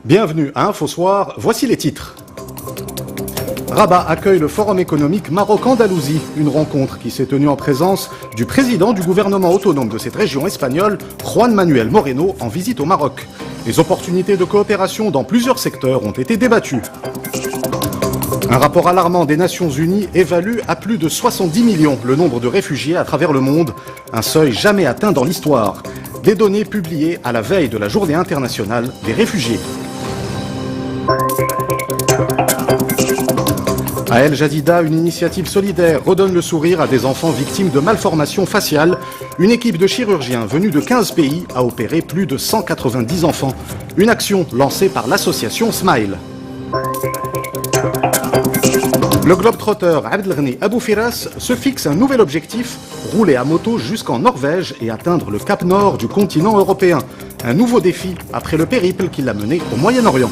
Bienvenue à InfoSoir, voici les titres. Rabat accueille le Forum économique Maroc-Andalousie, une rencontre qui s'est tenue en présence du président du gouvernement autonome de cette région espagnole, Juan Manuel Moreno, en visite au Maroc. Les opportunités de coopération dans plusieurs secteurs ont été débattues. Un rapport alarmant des Nations Unies évalue à plus de 70 millions le nombre de réfugiés à travers le monde, un seuil jamais atteint dans l'histoire. Des données publiées à la veille de la Journée internationale des réfugiés. À El Jadida, une initiative solidaire redonne le sourire à des enfants victimes de malformations faciales. Une équipe de chirurgiens venus de 15 pays a opéré plus de 190 enfants. Une action lancée par l'association Smile. Le globe-trotter Abdelghani Abou Firas se fixe un nouvel objectif, rouler à moto jusqu'en Norvège et atteindre le cap nord du continent européen. Un nouveau défi après le périple qui l'a mené au Moyen-Orient.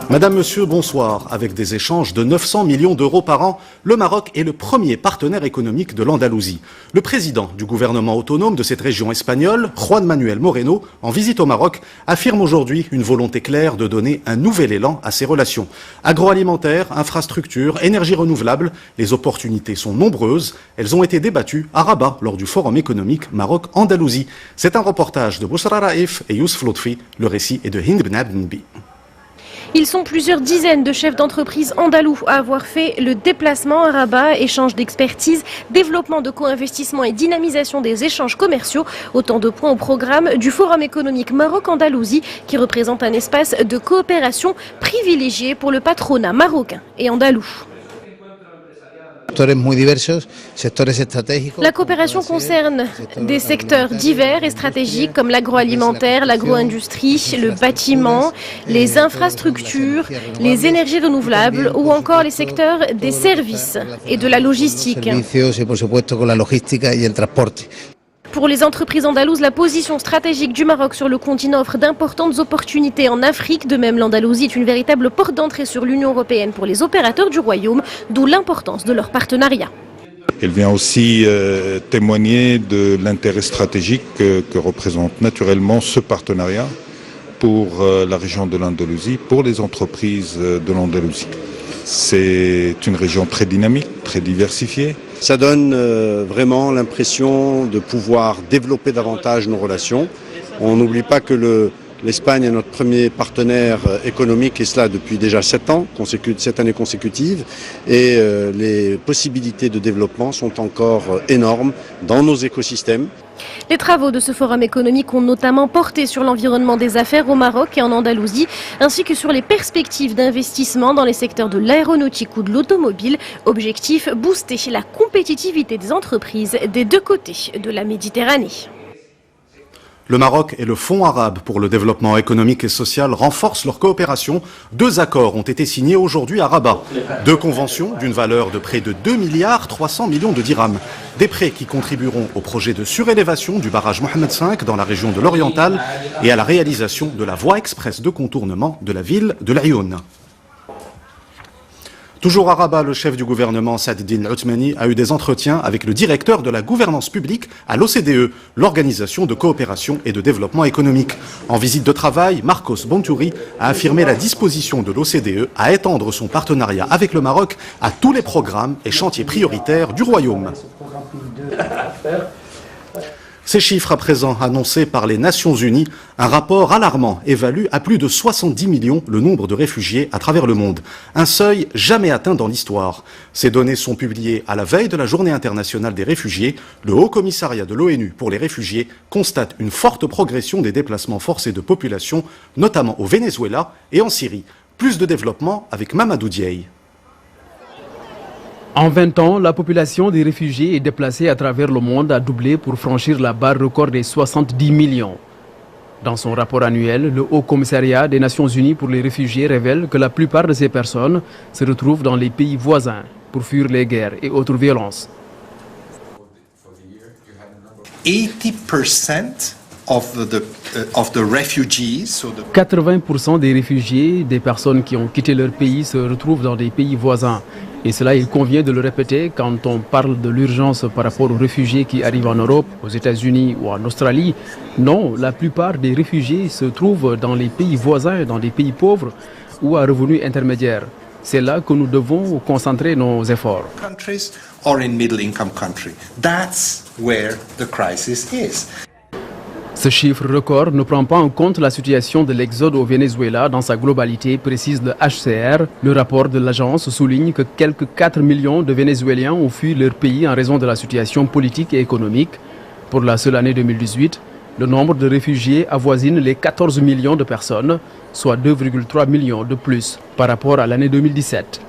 Madame, Monsieur, bonsoir. Avec des échanges de 900 millions d'euros par an, le Maroc est le premier partenaire économique de l'Andalousie. Le président du gouvernement autonome de cette région espagnole, Juan Manuel Moreno, en visite au Maroc, affirme aujourd'hui une volonté claire de donner un nouvel élan à ces relations. Agroalimentaire, infrastructures, énergie renouvelable, les opportunités sont nombreuses. Elles ont été débattues à Rabat lors du Forum économique Maroc-Andalousie. C'est un reportage de Boussra Raif et Youssef Lotfi. Le récit est de Hind Ben Abdenbi. Ils sont plusieurs dizaines de chefs d'entreprise andalous à avoir fait le déplacement à Rabat, échange d'expertise, développement de co-investissement et dynamisation des échanges commerciaux. Autant de points au programme du Forum économique Maroc-Andalousie qui représente un espace de coopération privilégié pour le patronat marocain et andalou. La coopération concerne des secteurs divers et stratégiques comme l'agroalimentaire, l'agro-industrie, le bâtiment, les infrastructures, les énergies renouvelables ou encore les secteurs des services et de la logistique. Pour les entreprises andalouses, la position stratégique du Maroc sur le continent offre d'importantes opportunités en Afrique. De même, l'Andalousie est une véritable porte d'entrée sur l'Union européenne pour les opérateurs du royaume, d'où l'importance de leur partenariat. Elle vient aussi témoigner de l'intérêt stratégique que représente naturellement ce partenariat pour la région de l'Andalousie, pour les entreprises de l'Andalousie. C'est une région très dynamique, très diversifiée. Ça donne vraiment l'impression de pouvoir développer davantage nos relations. On n'oublie pas que l'Espagne est notre premier partenaire économique et cela depuis déjà 7 années consécutives. Et les possibilités de développement sont encore énormes dans nos écosystèmes. Les travaux de ce forum économique ont notamment porté sur l'environnement des affaires au Maroc et en Andalousie, ainsi que sur les perspectives d'investissement dans les secteurs de l'aéronautique ou de l'automobile. Objectif, booster la compétitivité des entreprises des deux côtés de la Méditerranée. Le Maroc et le Fonds arabe pour le développement économique et social renforcent leur coopération. 2 accords ont été signés aujourd'hui à Rabat. 2 conventions d'une valeur de près de 2,3 milliards de dirhams. Des prêts qui contribueront au projet de surélévation du barrage Mohamed V dans la région de l'Oriental et à la réalisation de la voie express de contournement de la ville de l'Aïoun. Toujours à Rabat, le chef du gouvernement, Saad-Eddine Othmani, a eu des entretiens avec le directeur de la gouvernance publique à l'OCDE, l'Organisation de coopération et de développement économique. En visite de travail, Marcos Bontouri a affirmé la disposition de l'OCDE à étendre son partenariat avec le Maroc à tous les programmes et chantiers prioritaires du Royaume. Ces chiffres à présent annoncés par les Nations Unies, un rapport alarmant évalue à plus de 70 millions le nombre de réfugiés à travers le monde. Un seuil jamais atteint dans l'histoire. Ces données sont publiées à la veille de la Journée internationale des réfugiés. Le Haut Commissariat de l'ONU pour les réfugiés constate une forte progression des déplacements forcés de population, notamment au Venezuela et en Syrie. Plus de développement avec Mamadou Diaye. En 20 ans, la population des réfugiés et déplacés à travers le monde a doublé pour franchir la barre record des 70 millions. Dans son rapport annuel, le Haut Commissariat des Nations Unies pour les réfugiés révèle que la plupart de ces personnes se retrouvent dans les pays voisins pour fuir les guerres et autres violences. 80% des réfugiés, des personnes qui ont quitté leur pays, se retrouvent dans des pays voisins. Et cela, il convient de le répéter quand on parle de l'urgence par rapport aux réfugiés qui arrivent en Europe, aux États-Unis ou en Australie. Non, la plupart des réfugiés se trouvent dans les pays voisins, dans des pays pauvres ou à revenus intermédiaires. C'est là que nous devons concentrer nos efforts. Ce chiffre record ne prend pas en compte la situation de l'exode au Venezuela dans sa globalité, précise le HCR. Le rapport de l'agence souligne que quelques 4 millions de Vénézuéliens ont fui leur pays en raison de la situation politique et économique. Pour la seule année 2018, le nombre de réfugiés avoisine les 14 millions de personnes, soit 2,3 millions de plus par rapport à l'année 2017.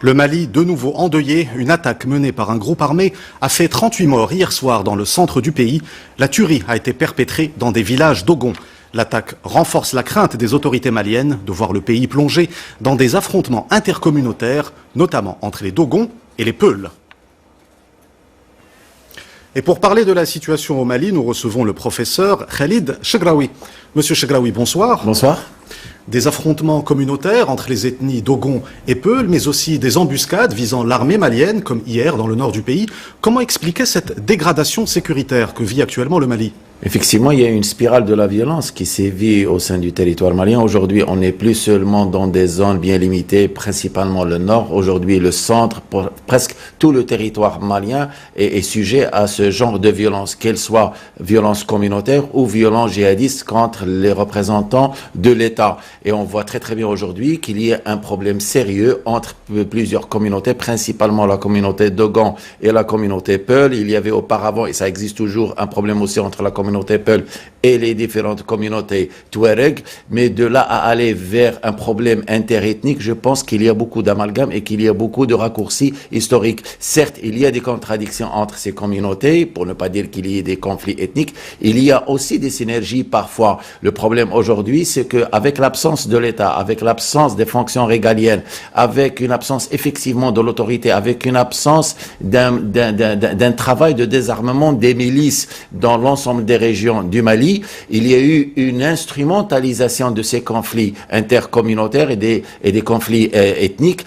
Le Mali, de nouveau endeuillé, une attaque menée par un groupe armé a fait 38 morts hier soir dans le centre du pays. La tuerie a été perpétrée dans des villages d'Ogon. L'attaque renforce la crainte des autorités maliennes de voir le pays plonger dans des affrontements intercommunautaires, notamment entre les Dogons et les Peuls. Et pour parler de la situation au Mali, nous recevons le professeur Khalid Chegraoui. Monsieur Chegraoui, bonsoir. Bonsoir. Des affrontements communautaires entre les ethnies Dogon et Peul, mais aussi des embuscades visant l'armée malienne, comme hier dans le nord du pays. Comment expliquer cette dégradation sécuritaire que vit actuellement le Mali ? Effectivement, il y a une spirale de la violence qui sévit au sein du territoire malien. Aujourd'hui, on n'est plus seulement dans des zones bien limitées, principalement le nord. Aujourd'hui, le centre, presque tout le territoire malien est sujet à ce genre de violence, qu'elle soit violence communautaire ou violence djihadiste contre les représentants de l'État. Et on voit très très bien aujourd'hui qu'il y a un problème sérieux entre plusieurs communautés, principalement la communauté Dogon et la communauté Peul. Il y avait auparavant, et ça existe toujours, un problème aussi entre la communauté Peul et les différentes communautés Touareg, mais de là à aller vers un problème interethnique, je pense qu'il y a beaucoup d'amalgames et qu'il y a beaucoup de raccourcis historiques. Certes, il y a des contradictions entre ces communautés, pour ne pas dire qu'il y ait des conflits ethniques, il y a aussi des synergies parfois. Le problème aujourd'hui, c'est qu'avec l'absence de l'État, avec l'absence des fonctions régaliennes, avec une absence effectivement de l'autorité, avec une absence d'un travail de désarmement des milices dans l'ensemble des régions du Mali, il y a eu une instrumentalisation de ces conflits intercommunautaires et des conflits ethniques,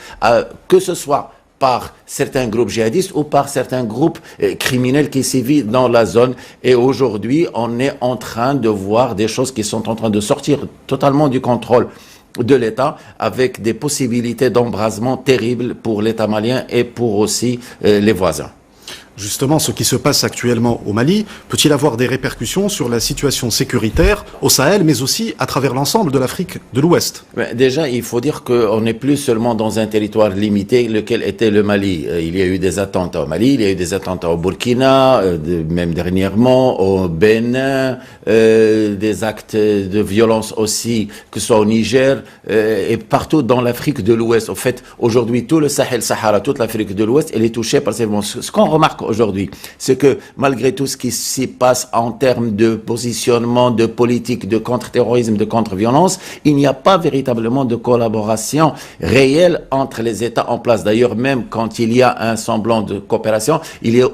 que ce soit par certains groupes djihadistes ou par certains groupes criminels qui sévissent dans la zone. Et aujourd'hui, on est en train de voir des choses qui sont en train de sortir totalement du contrôle de l'État, avec des possibilités d'embrasement terribles pour l'État malien et pour aussi les voisins. Justement, ce qui se passe actuellement au Mali peut-il avoir des répercussions sur la situation sécuritaire au Sahel, mais aussi à travers l'ensemble de l'Afrique de l'Ouest ? Déjà, il faut dire qu'on n'est plus seulement dans un territoire limité, lequel était le Mali. Il y a eu des attentats au Mali, il y a eu des attentats au Burkina, même dernièrement au Bénin, des actes de violence aussi, que ce soit au Niger et partout dans l'Afrique de l'Ouest. En fait, aujourd'hui, tout le Sahel-Sahara, toute l'Afrique de l'Ouest, elle est touchée par ces violences. Ce qu'on remarque aujourd'hui, c'est que malgré tout ce qui s'y passe en termes de positionnement, de politique, de contre-terrorisme, de contre-violence, il n'y a pas véritablement de collaboration réelle entre les États en place. D'ailleurs, même quand il y a un semblant de coopération, il y a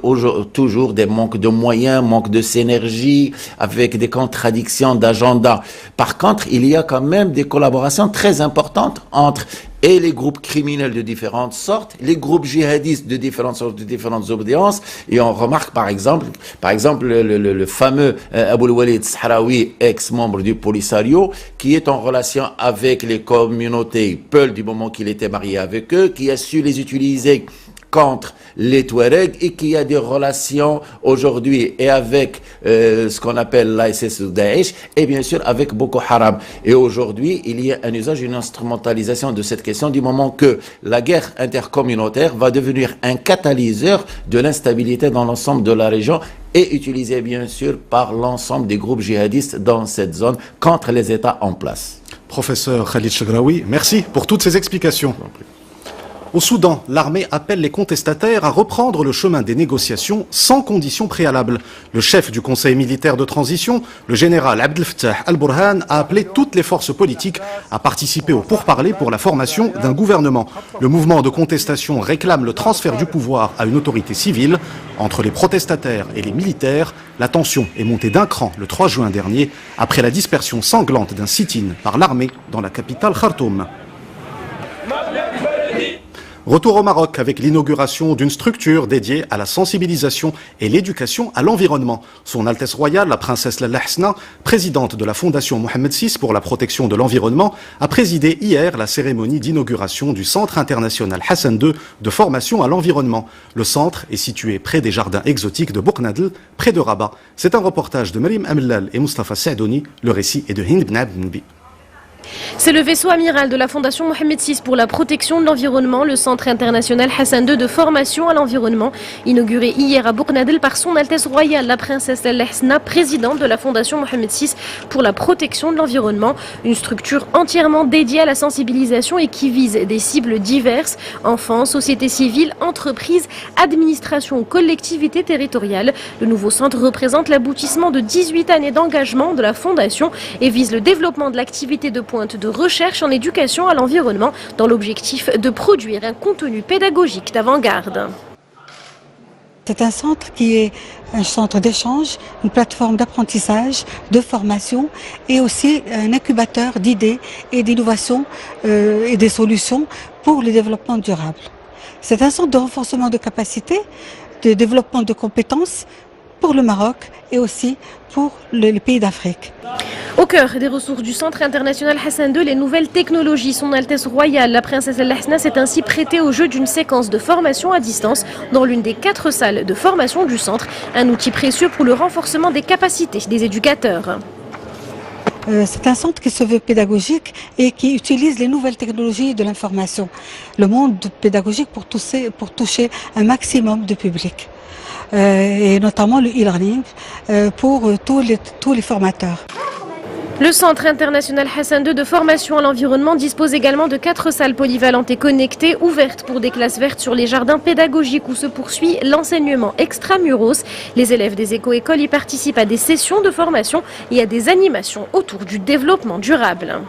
toujours des manques de moyens, manque de synergie, avec des contradictions d'agenda. Par contre, il y a quand même des collaborations très importantes entre et les groupes criminels de différentes sortes, les groupes djihadistes de différentes sortes, de différentes obédiences. Et on remarque par exemple le fameux Abou Walid Sahraoui, ex-membre du Polisario, qui est en relation avec les communautés Peul du moment qu'il était marié avec eux, qui a su les utiliser contre les Touaregs et qui a des relations aujourd'hui et avec ce qu'on appelle l'ISIS ou Daesh et bien sûr avec Boko Haram. Et aujourd'hui, il y a un usage, une instrumentalisation de cette question du moment que la guerre intercommunautaire va devenir un catalyseur de l'instabilité dans l'ensemble de la région et utilisé bien sûr par l'ensemble des groupes djihadistes dans cette zone contre les États en place. Professeur Khalid Chegraoui, merci pour toutes ces explications. Au Soudan, l'armée appelle les contestataires à reprendre le chemin des négociations sans conditions préalables. Le chef du conseil militaire de transition, le général Abdel Fattah al-Burhan, a appelé toutes les forces politiques à participer aux pourparlers pour la formation d'un gouvernement. Le mouvement de contestation réclame le transfert du pouvoir à une autorité civile. Entre les protestataires et les militaires, la tension est montée d'un cran le 3 juin dernier après la dispersion sanglante d'un sit-in par l'armée dans la capitale Khartoum. Retour au Maroc avec l'inauguration d'une structure dédiée à la sensibilisation et l'éducation à l'environnement. Son Altesse Royale, la princesse Lalla Hasna, présidente de la Fondation Mohamed VI pour la protection de l'environnement, a présidé hier la cérémonie d'inauguration du Centre international Hassan II de formation à l'environnement. Le centre est situé près des jardins exotiques de Bouknadl, près de Rabat. C'est un reportage de Marim Amellal et Mustafa Saadoni. Le récit est de Hind Ben Abdenbi. C'est le vaisseau amiral de la Fondation Mohamed VI pour la protection de l'environnement, le Centre international Hassan II de formation à l'environnement, inauguré hier à Bouknadl par son Altesse Royale, la princesse Lalla Hasna, présidente de la Fondation Mohamed VI pour la protection de l'environnement. Une structure entièrement dédiée à la sensibilisation et qui vise des cibles diverses, enfants, société civile, entreprises, administration, collectivités territoriales. Le nouveau centre représente l'aboutissement de 18 années d'engagement de la Fondation et vise le développement de l'activité de pointe de recherche en éducation à l'environnement dans l'objectif de produire un contenu pédagogique d'avant-garde. C'est un centre qui est un centre d'échange, une plateforme d'apprentissage, de formation et aussi un incubateur d'idées et d'innovations et des solutions pour le développement durable. C'est un centre de renforcement de capacités, de développement de compétences pour le Maroc et aussi pour les pays d'Afrique. Au cœur des ressources du Centre international Hassan II, les nouvelles technologies. Son Altesse Royale, la princesse Lalla Hasna, s'est ainsi prêtée au jeu d'une séquence de formation à distance dans l'une des 4 salles de formation du centre. Un outil précieux pour le renforcement des capacités des éducateurs. C'est un centre qui se veut pédagogique et qui utilise les nouvelles technologies de l'information, le monde pédagogique pour toucher un maximum de public. Et notamment le e-learning pour tous les formateurs. Le Centre international Hassan II de formation à l'environnement dispose également de 4 salles polyvalentes et connectées, ouvertes pour des classes vertes sur les jardins pédagogiques où se poursuit l'enseignement extramuros. Les élèves des éco-écoles y participent à des sessions de formation et à des animations autour du développement durable.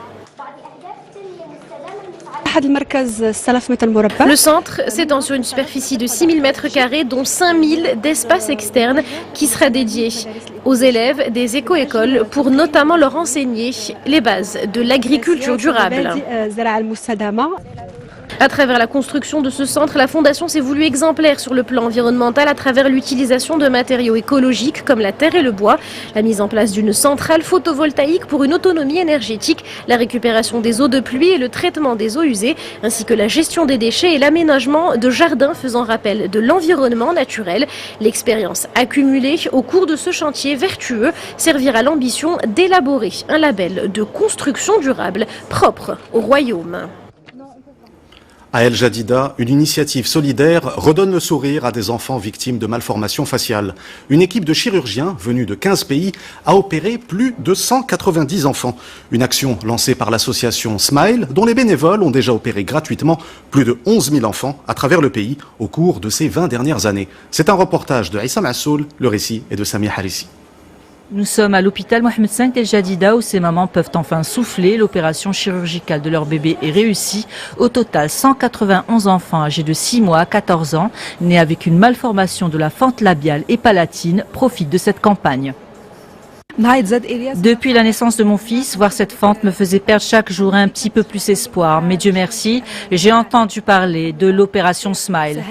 Le centre s'étend sur une superficie de 6000 m², dont 5000 d'espace externe qui sera dédié aux élèves des éco-écoles pour notamment leur enseigner les bases de l'agriculture durable. À travers la construction de ce centre, la Fondation s'est voulue exemplaire sur le plan environnemental à travers l'utilisation de matériaux écologiques comme la terre et le bois, la mise en place d'une centrale photovoltaïque pour une autonomie énergétique, la récupération des eaux de pluie et le traitement des eaux usées, ainsi que la gestion des déchets et l'aménagement de jardins faisant rappel de l'environnement naturel. L'expérience accumulée au cours de ce chantier vertueux servira à l'ambition d'élaborer un label de construction durable propre au royaume. À El Jadida, une initiative solidaire redonne le sourire à des enfants victimes de malformations faciales. Une équipe de chirurgiens venus de 15 pays a opéré plus de 190 enfants. Une action lancée par l'association Smile, dont les bénévoles ont déjà opéré gratuitement plus de 11 000 enfants à travers le pays au cours de ces 20 dernières années. C'est un reportage de Issa Massoul, le récit est de Samia Harissi. Nous sommes à l'hôpital Mohamed V El Jadida où ces mamans peuvent enfin souffler. L'opération chirurgicale de leur bébé est réussie. Au total, 191 enfants âgés de 6 mois à 14 ans, nés avec une malformation de la fente labiale et palatine, profitent de cette campagne. Depuis la naissance de mon fils, voir cette fente me faisait perdre chaque jour un petit peu plus espoir. Mais Dieu merci, j'ai entendu parler de l'opération Smile.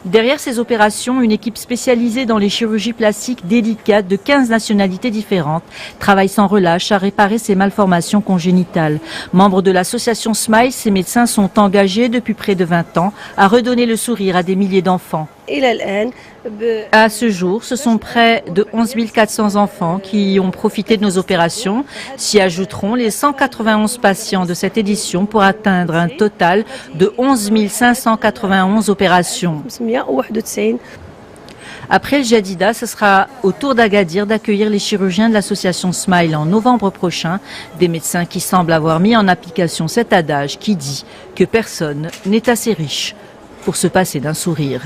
Derrière ces opérations, une équipe spécialisée dans les chirurgies plastiques délicates de 15 nationalités différentes travaille sans relâche à réparer ces malformations congénitales. Membres de l'association Smile, ces médecins sont engagés depuis près de 20 ans à redonner le sourire à des milliers d'enfants. À ce jour, ce sont près de 11 400 enfants qui ont profité de nos opérations. S'y ajouteront les 191 patients de cette édition pour atteindre un total de 11 591 opérations. Après le Jadida, ce sera au tour d'Agadir d'accueillir les chirurgiens de l'association Smile en novembre prochain. Des médecins qui semblent avoir mis en application cet adage qui dit que personne n'est assez riche pour se passer d'un sourire.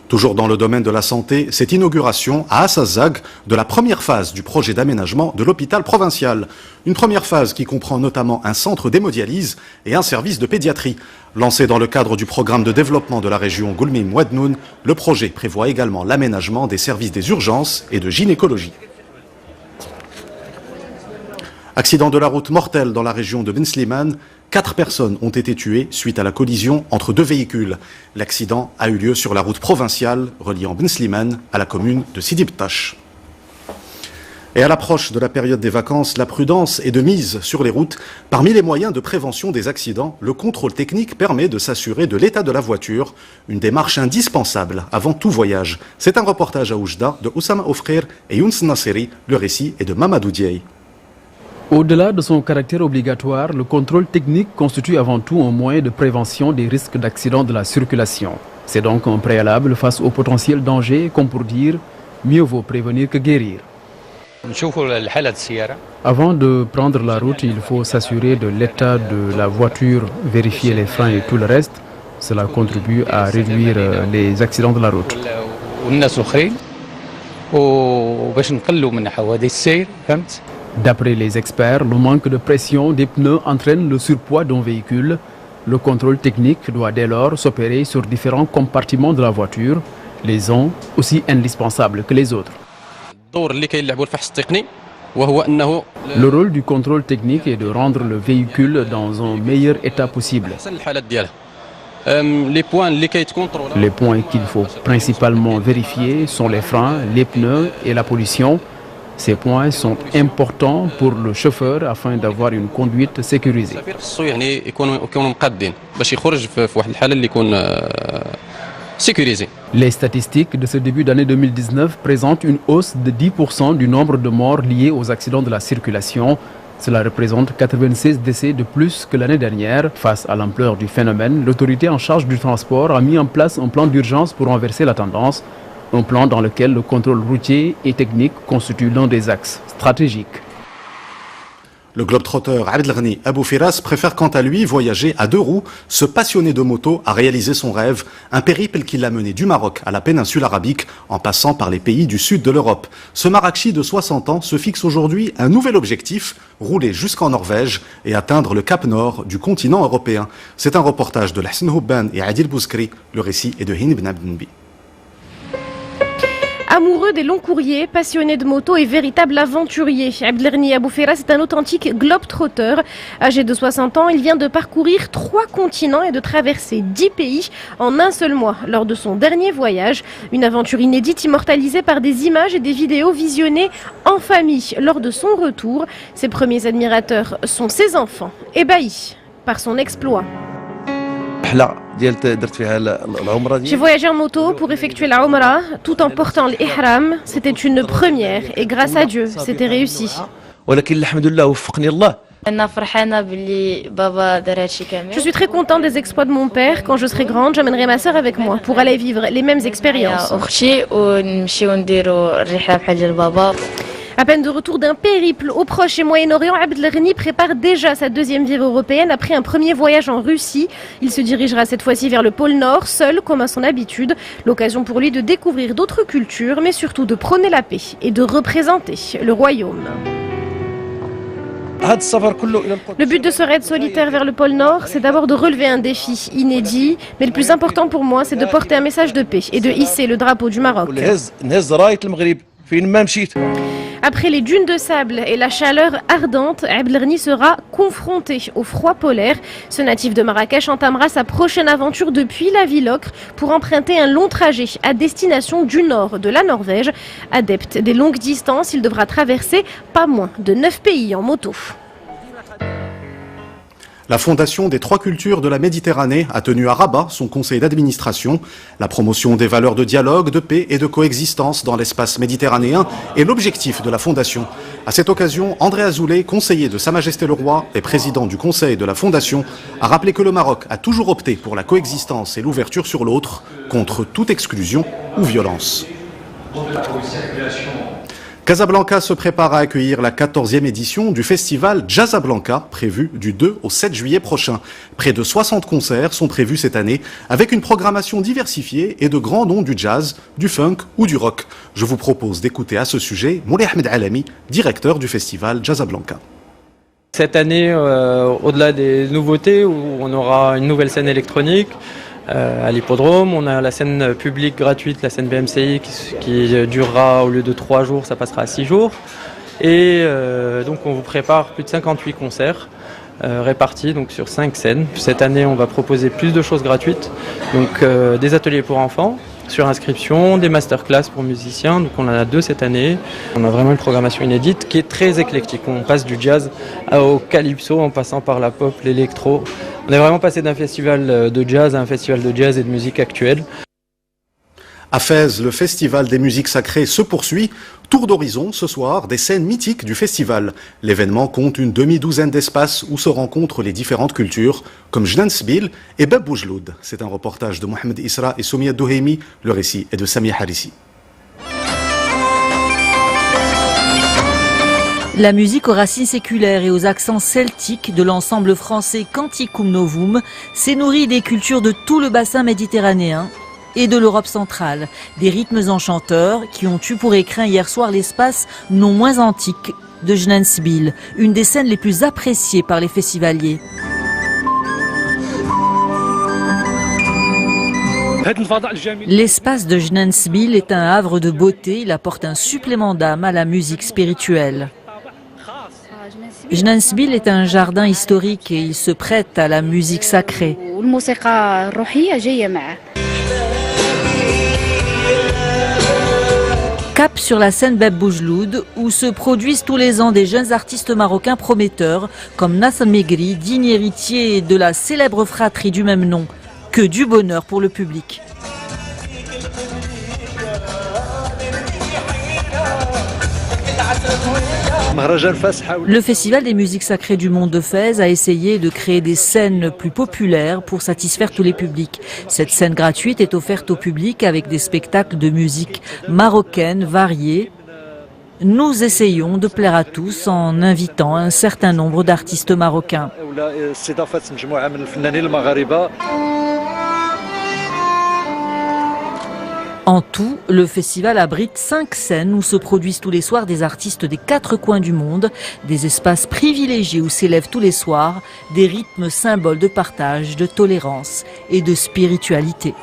Toujours dans le domaine de la santé, cette inauguration à Assazag de la première phase du projet d'aménagement de l'hôpital provincial. Une première phase qui comprend notamment un centre d'hémodialyse et un service de pédiatrie. Lancé dans le cadre du programme de développement de la région Goulmim-Ouadnoun, le projet prévoit également l'aménagement des services des urgences et de gynécologie. Accident de la route mortel dans la région de Ben Slimane. 4 personnes ont été tuées suite à la collision entre 2 véhicules. L'accident a eu lieu sur la route provinciale reliant Ben Slimane à la commune de Sidi Btash. Et à l'approche de la période des vacances, la prudence est de mise sur les routes. Parmi les moyens de prévention des accidents, le contrôle technique permet de s'assurer de l'état de la voiture, une démarche indispensable avant tout voyage. C'est un reportage à Oujda de Oussama Ofrir et Younes Nasseri. Le récit est de Mamadou Diaye. Au-delà de son caractère obligatoire, le contrôle technique constitue avant tout un moyen de prévention des risques d'accident de la circulation. C'est donc un préalable face au potentiel danger, comme pour dire « mieux vaut prévenir que guérir ». Avant de prendre la route, il faut s'assurer de l'état de la voiture, vérifier les freins et tout le reste. Cela contribue à réduire les accidents de la route. D'après les experts, le manque de pression des pneus entraîne le surpoids d'un véhicule. Le contrôle technique doit dès lors s'opérer sur différents compartiments de la voiture, les uns aussi indispensables que les autres. Le rôle du contrôle technique est de rendre le véhicule dans un meilleur état possible. Les points qu'il faut principalement vérifier sont les freins, les pneus et la pollution. Ces points sont importants pour le chauffeur afin d'avoir une conduite sécurisée. Les statistiques de ce début d'année 2019 présentent une hausse de 10% du nombre de morts liés aux accidents de la circulation. Cela représente 96 décès de plus que l'année dernière. Face à l'ampleur du phénomène, l'autorité en charge du transport a mis en place un plan d'urgence pour renverser la tendance. Un plan dans lequel le contrôle routier et technique constitue l'un des axes stratégiques. Le globetrotter Abdelghani Abou Firas préfère quant à lui voyager à 2 roues. Ce passionné de moto a réalisé son rêve, un périple qui l'a mené du Maroc à la péninsule arabique en passant par les pays du sud de l'Europe. Ce Marrakchi de 60 ans se fixe aujourd'hui un nouvel objectif, rouler jusqu'en Norvège et atteindre le cap nord du continent européen. C'est un reportage de Lahsen Houbban et Adil Bouskri. Le récit est de Hind Ben Abdenbi. Amoureux des longs courriers, passionné de moto et véritable aventurier, Abdelghani Abou Firas est un authentique globe-trotter. Âgé de 60 ans, il vient de parcourir 3 continents et de traverser 10 pays en un seul mois lors de son dernier voyage. Une aventure inédite immortalisée par des images et des vidéos visionnées en famille lors de son retour. Ses premiers admirateurs sont ses enfants, ébahis par son exploit. J'ai voyagé en moto pour effectuer la Umrah tout en portant l'ihram. C'était une première et grâce à Dieu, c'était réussi. Je suis très content des exploits de mon père. Quand je serai grande, j'amènerai ma sœur avec moi pour aller vivre les mêmes expériences. À peine de retour d'un périple au Proche et Moyen-Orient, Abdelghani prépare déjà sa deuxième vie européenne après un premier voyage en Russie. Il se dirigera cette fois-ci vers le pôle Nord, seul comme à son habitude. L'occasion pour lui de découvrir d'autres cultures, mais surtout de prôner la paix et de représenter le royaume. Le but de ce raid solitaire vers le pôle Nord, c'est d'abord de relever un défi inédit, mais le plus important pour moi, c'est de porter un message de paix et de hisser le drapeau du Maroc. Après les dunes de sable et la chaleur ardente, Abdelghani sera confronté au froid polaire. Ce natif de Marrakech entamera sa prochaine aventure depuis la ville ocre pour emprunter un long trajet à destination du nord de la Norvège. Adepte des longues distances, il devra traverser pas moins de 9 pays en moto. La Fondation des 3 cultures de la Méditerranée a tenu à Rabat son conseil d'administration. La promotion des valeurs de dialogue, de paix et de coexistence dans l'espace méditerranéen est l'objectif de la Fondation. À cette occasion, André Azoulay, conseiller de Sa Majesté le Roi et président du conseil de la Fondation, a rappelé que le Maroc a toujours opté pour la coexistence et l'ouverture sur l'autre, contre toute exclusion ou violence. Casablanca se prépare à accueillir la 14e édition du festival Jazzablanca, prévu du 2 au 7 juillet prochain. Près de 60 concerts sont prévus cette année, avec une programmation diversifiée et de grands noms du jazz, du funk ou du rock. Je vous propose d'écouter à ce sujet Moulay Ahmed Alami, directeur du festival Jazzablanca. Cette année, au-delà des nouveautés, où on aura une nouvelle scène électronique, à l'hippodrome, on a la scène publique gratuite, la scène BMCI qui durera au lieu de 3 jours, ça passera à 6 jours. Et donc on vous prépare plus de 58 concerts répartis donc sur 5 scènes. Cette année, on va proposer plus de choses gratuites, donc des ateliers pour enfants sur inscription, des masterclass pour musiciens, donc on en a 2 cette année. On a vraiment une programmation inédite qui est très éclectique. On passe du jazz au calypso en passant par la pop, l'électro. On est vraiment passé d'un festival de jazz à un festival de jazz et de musique actuelle. À Fès, le festival des musiques sacrées se poursuit. Tour d'horizon ce soir, des scènes mythiques du festival. L'événement compte une demi-douzaine d'espaces où se rencontrent les différentes cultures, comme Jnantsbil et Bab Boujloud. C'est un reportage de Mohamed Isra et Soumia Douheimi. Le récit est de Samia Harissi. La musique aux racines séculaires et aux accents celtiques de l'ensemble français Canticum Novum s'est nourrie des cultures de tout le bassin méditerranéen et de l'Europe centrale, des rythmes enchanteurs qui ont eu pour écrin hier soir l'espace non moins antique de Jnantsbil, une des scènes les plus appréciées par les festivaliers. L'espace de Jnantsbil est un havre de beauté, il apporte un supplément d'âme à la musique spirituelle. Jnantsbil est un jardin historique et il se prête à la musique sacrée. Cap sur la scène Bab Boujloud, où se produisent tous les ans des jeunes artistes marocains prometteurs, comme Nassan Megri, digne héritier de la célèbre fratrie du même nom. Que du bonheur pour le public. Le Festival des musiques sacrées du monde de Fès a essayé de créer des scènes plus populaires pour satisfaire tous les publics. Cette scène gratuite est offerte au public avec des spectacles de musique marocaine variés. Nous essayons de plaire à tous en invitant un certain nombre d'artistes marocains. En tout, le festival abrite 5 scènes où se produisent tous les soirs des artistes des 4 coins du monde, des espaces privilégiés où s'élèvent tous les soirs des rythmes symboles de partage, de tolérance et de spiritualité.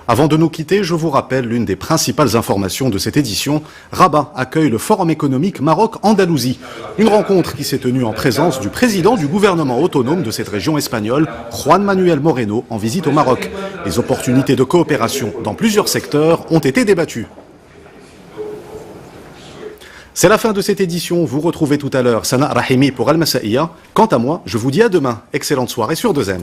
Avant de nous quitter, je vous rappelle l'une des principales informations de cette édition. Rabat accueille le Forum économique Maroc-Andalousie. Une rencontre qui s'est tenue en présence du président du gouvernement autonome de cette région espagnole, Juan Manuel Moreno, en visite au Maroc. Les opportunités de coopération dans plusieurs secteurs ont été débattues. C'est la fin de cette édition. Vous retrouvez tout à l'heure Sana Rahimi pour Al Masaïa. Quant à moi, je vous dis à demain. Excellente soirée sur 2M.